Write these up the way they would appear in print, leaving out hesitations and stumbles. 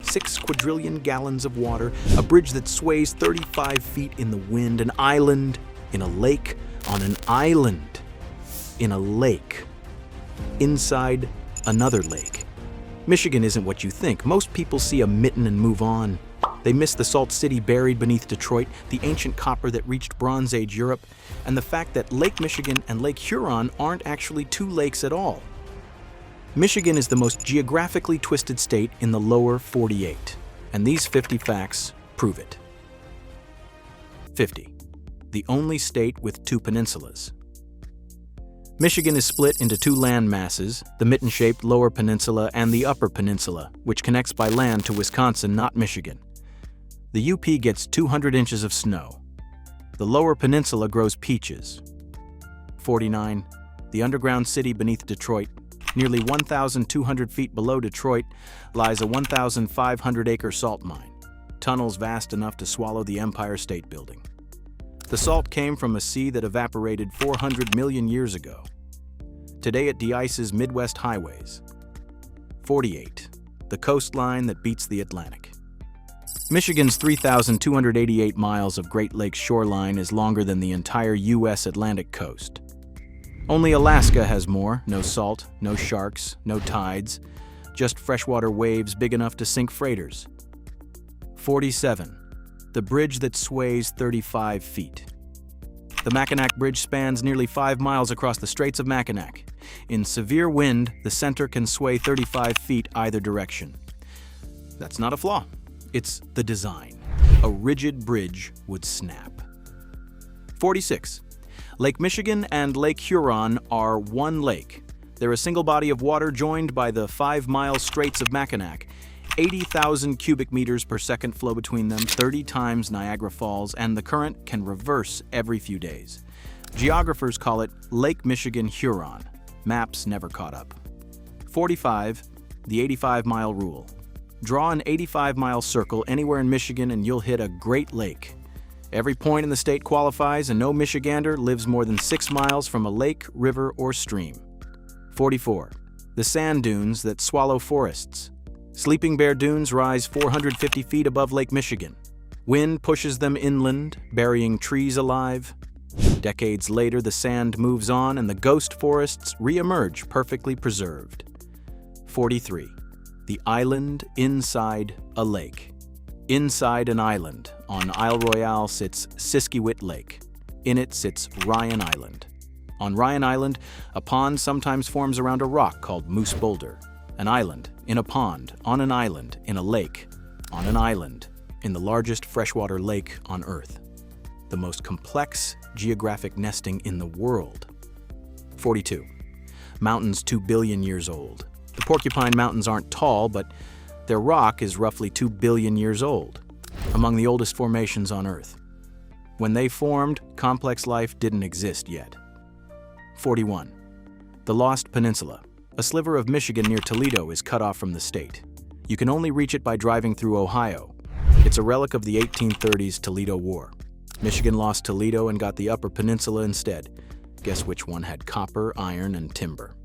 6 quadrillion gallons of water, a bridge that sways 35 feet in the wind, an island in a lake, on an island in a lake, inside another lake. Michigan isn't what you think. Most people see a mitten and move on. They miss the salt city buried beneath Detroit, the ancient copper that reached Bronze Age Europe, and the fact that Lake Michigan and Lake Huron aren't actually two lakes at all. Michigan is the most geographically twisted state in the lower 48, and these 50 facts prove it. 50. The only state with two peninsulas. Michigan is split into two land masses, the mitten-shaped Lower Peninsula and the Upper Peninsula, which connects by land to Wisconsin, not Michigan. The UP gets 200 inches of snow. The Lower Peninsula grows peaches. 49. The underground city beneath Detroit, nearly 1,200 feet below Detroit, lies a 1,500-acre salt mine, tunnels vast enough to swallow the Empire State Building. The salt came from a sea that evaporated 400 million years ago. Today it de-ices Midwest highways. 48. The coastline that beats the Atlantic. Michigan's 3,288 miles of Great Lakes shoreline is longer than the entire U.S. Atlantic coast. Only Alaska has more. No salt, no sharks, no tides, just freshwater waves big enough to sink freighters. 47. The bridge that sways 35 feet. The Mackinac Bridge spans nearly 5 miles across the Straits of Mackinac. In severe wind, the center can sway 35 feet either direction. That's not a flaw. It's the design. A rigid bridge would snap. 46. Lake Michigan and Lake Huron are one lake. They're a single body of water joined by the 5-mile Straits of Mackinac. 80,000 cubic meters per second flow between them, 30 times Niagara Falls, and the current can reverse every few days. Geographers call it Lake Michigan-Huron. Maps never caught up. 45. The 85-mile rule. Draw an 85-mile circle anywhere in Michigan and you'll hit a Great Lake. Every point in the state qualifies, and no Michigander lives more than 6 miles from a lake, river, or stream. 44. The sand dunes that swallow forests. Sleeping Bear Dunes rise 450 feet above Lake Michigan. Wind pushes them inland, burying trees alive. Decades later, the sand moves on and the ghost forests re-emerge perfectly preserved. 43. The island inside a lake. Inside an island, on Isle Royale sits Siskiwit Lake. In it sits Ryan Island. On Ryan Island, a pond sometimes forms around a rock called Moose Boulder. An island, in a pond, on an island, in a lake, on an island, in the largest freshwater lake on Earth. The most complex geographic nesting in the world. 42. Mountains 2 billion years old. The Porcupine Mountains aren't tall, but their rock is roughly 2 billion years old, among the oldest formations on Earth. When they formed, complex life didn't exist yet. 41. The Lost Peninsula. A sliver of Michigan near Toledo is cut off from the state. You can only reach it by driving through Ohio. It's a relic of the 1830s Toledo War. Michigan lost Toledo and got the Upper Peninsula instead. Guess which one had copper, iron, and timber?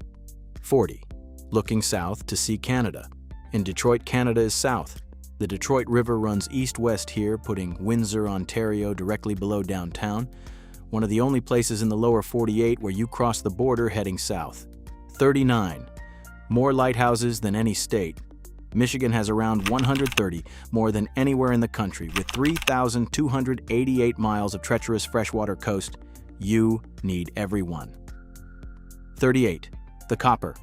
40. Looking south to see Canada. In Detroit, Canada is south. The Detroit River runs east-west here, putting Windsor, Ontario directly below downtown. One of the only places in the lower 48 where you cross the border heading south. 39. More lighthouses than any state. Michigan has around 130, more than anywhere in the country. With 3,288 miles of treacherous freshwater coast, you need every one. 38. The copper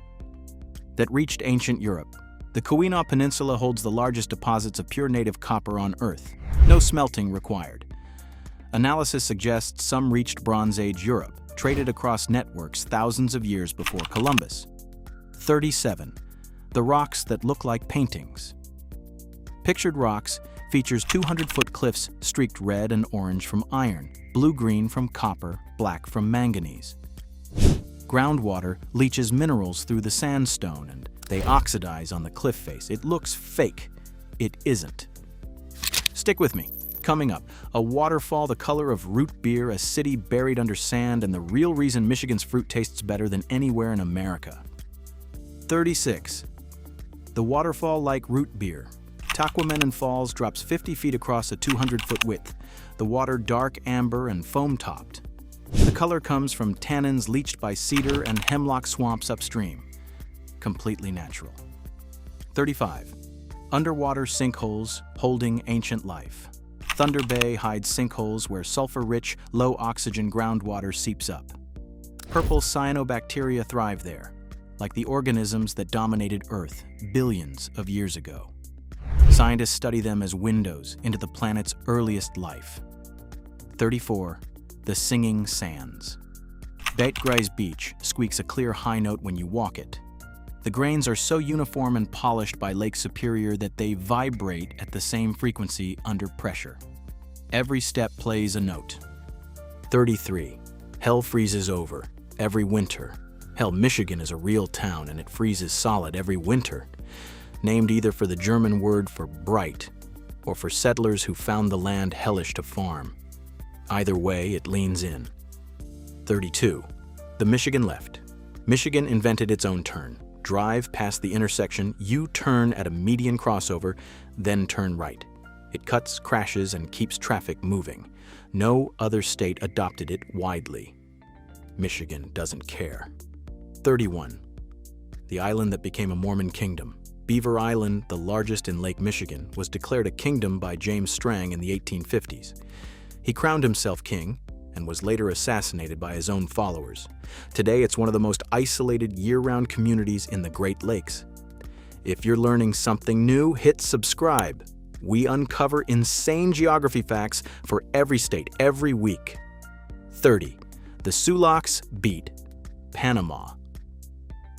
that reached ancient Europe. The Keweenaw Peninsula holds the largest deposits of pure native copper on Earth. No smelting required. Analysis suggests some reached Bronze Age Europe, traded across networks thousands of years before Columbus. 37. The rocks that look like paintings. Pictured rocks features 200-foot cliffs streaked red and orange from iron, blue-green from copper, black from manganese. Groundwater leaches minerals through the sandstone and they oxidize on the cliff face. It looks fake. It isn't. Stick with me. Coming up, a waterfall the color of root beer, a city buried under sand, and the real reason Michigan's fruit tastes better than anywhere in America. 36. The waterfall like root beer. Tahquamenon Falls drops 50 feet across a 200-foot width, the water dark amber and foam-topped. The color comes from tannins leached by cedar and hemlock swamps upstream. Completely natural. 35. Underwater sinkholes holding ancient life. Thunder Bay hides sinkholes where sulfur-rich, low-oxygen groundwater seeps up. Purple cyanobacteria thrive there, like the organisms that dominated Earth billions of years ago. Scientists study them as windows into the planet's earliest life. 34. The Singing Sands. Beitgrais Beach squeaks a clear high note when you walk it. The grains are so uniform and polished by Lake Superior that they vibrate at the same frequency under pressure. Every step plays a note. 33. Hell freezes over every winter. Hell, Michigan is a real town and it freezes solid every winter. Named either for the German word for bright or for settlers who found the land hellish to farm. Either way, it leans in. 32. The Michigan left. Michigan invented its own turn. Drive past the intersection, U-turn at a median crossover, then turn right. It cuts, crashes, and keeps traffic moving. No other state adopted it widely. Michigan doesn't care. 31. The island that became a Mormon kingdom. Beaver Island, the largest in Lake Michigan, was declared a kingdom by James Strang in the 1850s. He crowned himself king and was later assassinated by his own followers. Today, it's one of the most isolated year-round communities in the Great Lakes. If you're learning something new, hit subscribe. We uncover insane geography facts for every state, every week. 30. The Sioux Locks beat Panama.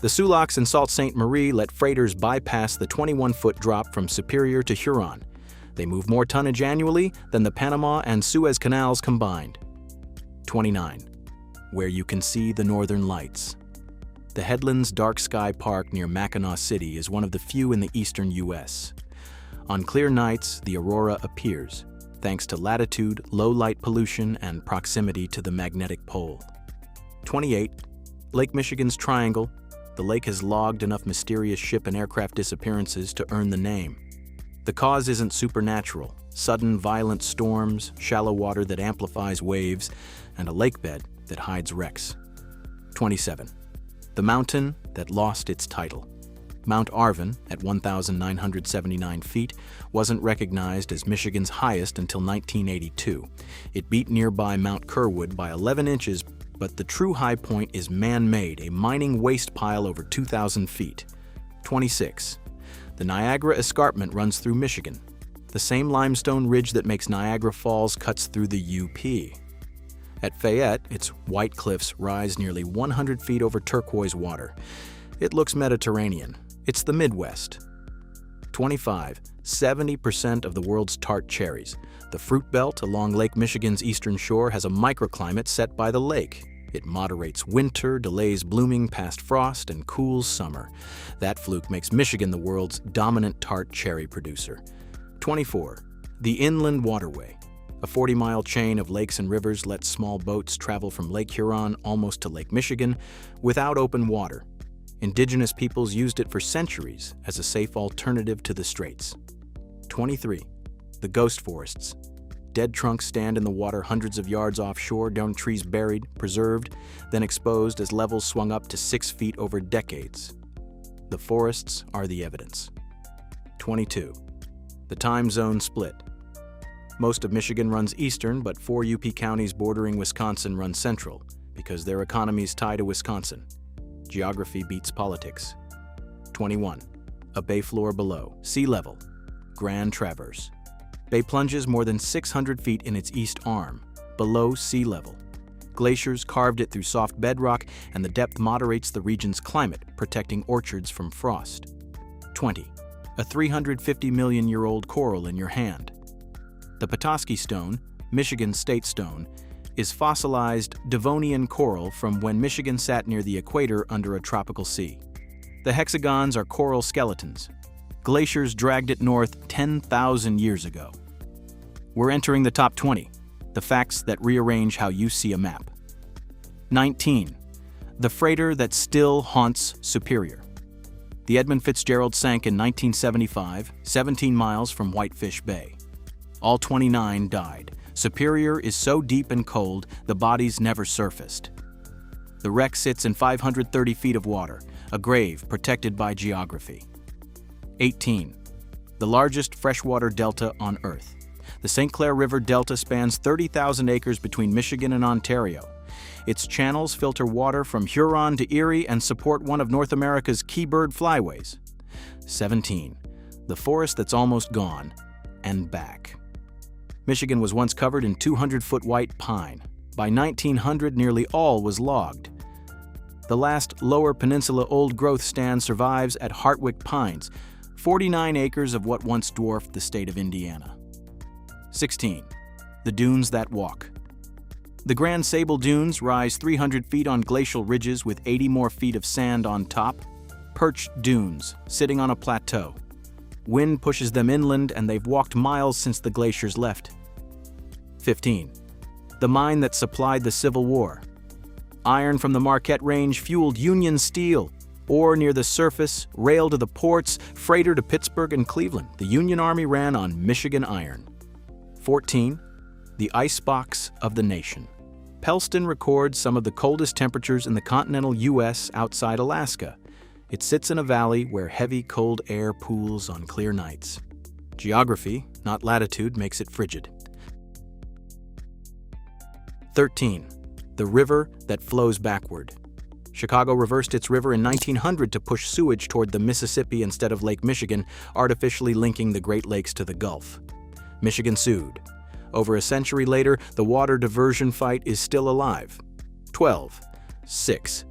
The Sioux Locks in Sault Ste. Marie let freighters bypass the 21-foot drop from Superior to Huron. They move more tonnage annually than the Panama and Suez Canals combined. 29. Where you can see the Northern Lights. The Headlands Dark Sky Park near Mackinac City is one of the few in the eastern U.S. On clear nights, the aurora appears, thanks to latitude, low light pollution, and proximity to the magnetic pole. 28. Lake Michigan's Triangle. The lake has logged enough mysterious ship and aircraft disappearances to earn the name. The cause isn't supernatural. Sudden, violent storms, shallow water that amplifies waves, and a lake bed that hides wrecks. 27. The mountain that lost its title. Mount Arvin, at 1,979 feet, wasn't recognized as Michigan's highest until 1982. It beat nearby Mount Kerwood by 11 inches, but the true high point is man-made, a mining waste pile over 2,000 feet. 26. The Niagara Escarpment runs through Michigan. The same limestone ridge that makes Niagara Falls cuts through the UP. At Fayette, its white cliffs rise nearly 100 feet over turquoise water. It looks Mediterranean. It's the Midwest. 25. 70% of the world's tart cherries. The fruit belt along Lake Michigan's eastern shore has a microclimate set by the lake. It moderates winter, delays blooming past frost, and cools summer. That fluke makes Michigan the world's dominant tart cherry producer. 24. The Inland Waterway. A 40-mile chain of lakes and rivers lets small boats travel from Lake Huron almost to Lake Michigan without open water. Indigenous peoples used it for centuries as a safe alternative to the Straits. 23. The Ghost Forests. Dead trunks stand in the water hundreds of yards offshore, down trees buried, preserved, then exposed as levels swung up to 6 feet over decades. The forests are the evidence. 22. The time zone split. Most of Michigan runs eastern, but 4 UP counties bordering Wisconsin run central, because their economies tie to Wisconsin. Geography beats politics. 21. A bay floor below, sea level. Grand Traverse. Bay plunges more than 600 feet in its east arm, below sea level. Glaciers carved it through soft bedrock, and the depth moderates the region's climate, protecting orchards from frost. 20. A 350-million-year-old coral in your hand. The Petoskey Stone, Michigan's state stone, is fossilized Devonian coral from when Michigan sat near the equator under a tropical sea. The hexagons are coral skeletons. Glaciers dragged it north 10,000 years ago. We're entering the top 20, the facts that rearrange how you see a map. 19. The freighter that still haunts Superior. The Edmund Fitzgerald sank in 1975, 17 miles from Whitefish Bay. All 29 died. Superior is so deep and cold, the bodies never surfaced. The wreck sits in 530 feet of water, a grave protected by geography. 18. The largest freshwater delta on Earth. The St. Clair River Delta spans 30,000 acres between Michigan and Ontario. Its channels filter water from Huron to Erie and support one of North America's key bird flyways. 17. The forest that's almost gone and back. Michigan was once covered in 200-foot white pine. By 1900, nearly all was logged. The last Lower Peninsula old-growth stand survives at Hartwick Pines, 49 acres of what once dwarfed the state of Indiana. 16. The dunes that walk. The Grand Sable Dunes rise 300 feet on glacial ridges with 80 more feet of sand on top. Perched dunes, sitting on a plateau. Wind pushes them inland and they've walked miles since the glaciers left. 15. The mine that supplied the Civil War. Iron from the Marquette Range fueled Union steel. Ore near the surface, rail to the ports, freighter to Pittsburgh and Cleveland. The Union Army ran on Michigan iron. 14. The icebox of the nation. Pellston records some of the coldest temperatures in the continental U.S. outside Alaska. It sits in a valley where heavy, cold air pools on clear nights. Geography, not latitude, makes it frigid. 13. The river that flows backward. Chicago reversed its river in 1900 to push sewage toward the Mississippi instead of Lake Michigan, artificially linking the Great Lakes to the Gulf. Michigan sued. Over a century later, the water diversion fight is still alive. 12. 6.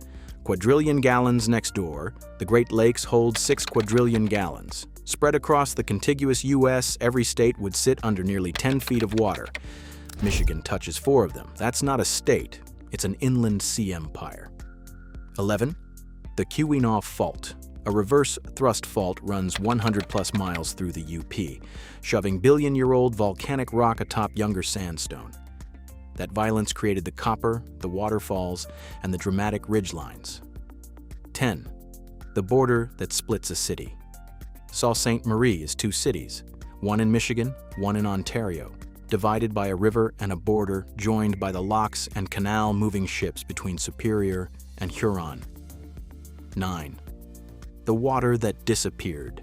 Quadrillion gallons next door. The Great Lakes hold 6 quadrillion gallons. Spread across the contiguous U.S., every state would sit under nearly 10 feet of water. Michigan touches 4 of them. That's not a state. It's an inland sea empire. 11. The Keweenaw Fault. A reverse thrust fault runs 100-plus miles through the UP, shoving billion-year-old volcanic rock atop younger sandstone. That violence created the copper, the waterfalls, and the dramatic ridgelines. 10. The border that splits a city. Sault Ste. Marie is 2 cities, one in Michigan, one in Ontario, divided by a river and a border joined by the locks and canal-moving ships between Superior and Huron. 9. The water that disappeared.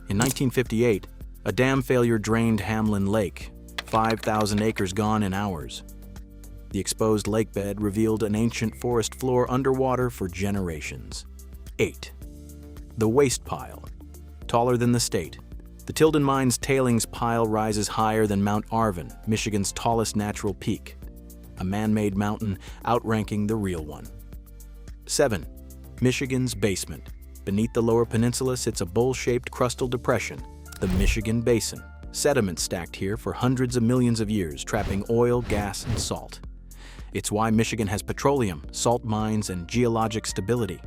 In 1958, a dam failure drained Hamlin Lake, 5,000 acres gone in hours. The exposed lakebed revealed an ancient forest floor underwater for generations. 8. The waste pile. Taller than the state, the Tilden Mine's tailings pile rises higher than Mount Arvin, Michigan's tallest natural peak, a man-made mountain outranking the real one. 7. Michigan's basement. Beneath the Lower Peninsula sits a bowl-shaped crustal depression, the Michigan Basin. Sediment stacked here for hundreds of millions of years, trapping oil, gas, and salt. It's why Michigan has petroleum, salt mines, and geologic stability.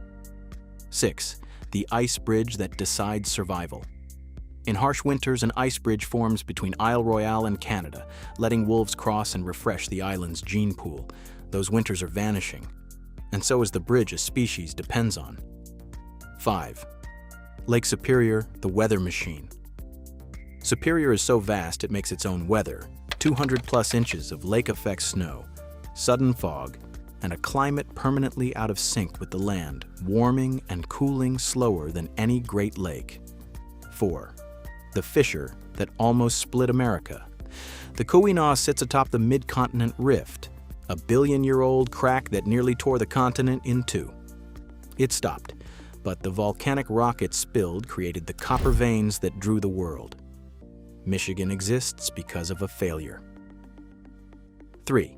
6. The ice bridge that decides survival. In harsh winters, an ice bridge forms between Isle Royale and Canada, letting wolves cross and refresh the island's gene pool. Those winters are vanishing, and so is the bridge a species depends on. 5. Lake Superior, the weather machine. Superior is so vast it makes its own weather, 200-plus inches of lake-effect snow, sudden fog, and a climate permanently out of sync with the land, warming and cooling slower than any Great Lake. 4. The fissure that almost split America. The Keweenaw sits atop the mid-continent rift, a billion-year-old crack that nearly tore the continent in 2. It stopped, but the volcanic rock it spilled created the copper veins that drew the world. Michigan exists because of a failure. 3.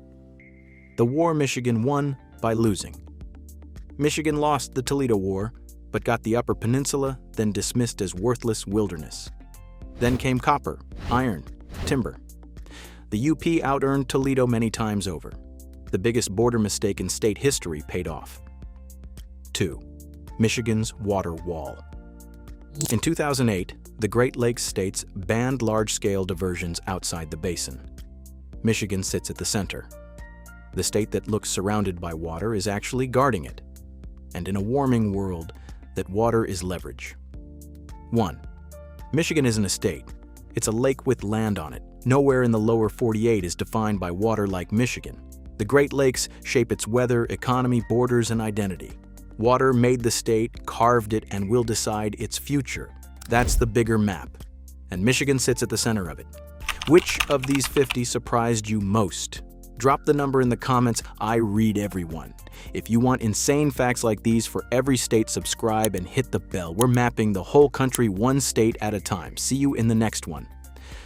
The war Michigan won by losing. Michigan lost the Toledo War, but got the Upper Peninsula, then dismissed as worthless wilderness. Then came copper, iron, timber. The UP out-earned Toledo many times over. The biggest border mistake in state history paid off. 2. Michigan's water wall. In 2008, the Great Lakes states banned large-scale diversions outside the basin. Michigan sits at the center. The state that looks surrounded by water is actually guarding it. And in a warming world, that water is leverage. 1. Michigan isn't a state. It's a lake with land on it. Nowhere in the lower 48 is defined by water like Michigan. The Great Lakes shape its weather, economy, borders, and identity. Water made the state, carved it, and will decide its future. That's the bigger map. And Michigan sits at the center of it. Which of these 50 surprised you most? Drop the number in the comments. I read everyone. If you want insane facts like these for every state, subscribe and hit the bell. We're mapping the whole country one state at a time. See you in the next one.